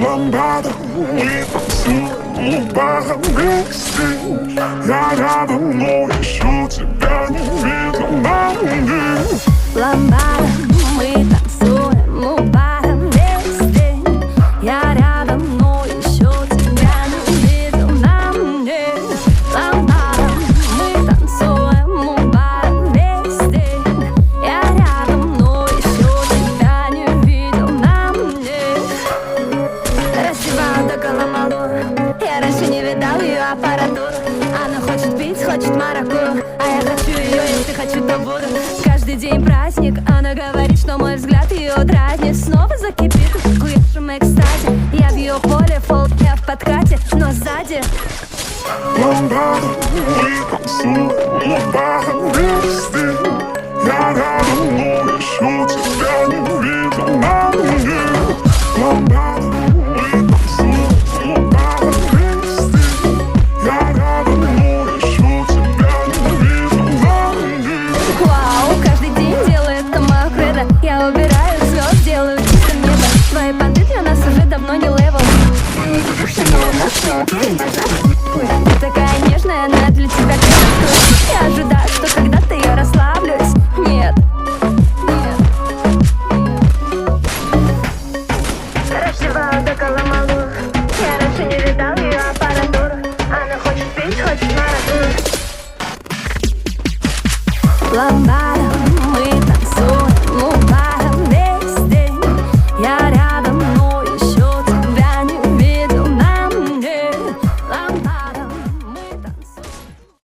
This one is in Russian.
Ламбада, мы танцуем в барном вместе. Я рядом, но еще тебя не видел на мне. Ламбада, мы танцуем у бара вместе. Я рядом, но еще тебя не видел на мне. Ламбада, мы танцуем у бара вместе. Я рядом, но еще тебя не видел на мне. Раздеваю до Коломалу. Я раньше не видал ее аппаратуру. Она хочет пить, хочет маракую, а я хочу ее, если хочу, то буду. Каждый день праздник, она говорит, что мой взгляд ее дразнит. Снова закипит в куевшем экстазе. Я в ее поле, фол, я в подкате, но сзади. Ламбада, мы танцуем в барном вместе. Я рядом, но еще тебя не видел на мне. Ламбада, мы танцуем в барном вместе. Я рядом, но еще тебя не видел на мне. Вау, каждый день делает это мое кредо. Я убираю звезд, делаю чисто небо. Твои понты для нас уже давно не левел. Ты такая нежная, она для тебя как. Я ожидаю, что когда-то я расслаблюсь. Нет. Раздеваю до Коломалу. Я раньше не видал ее аппаратуру. Она хочет пить, хочет маракую. Ламбада.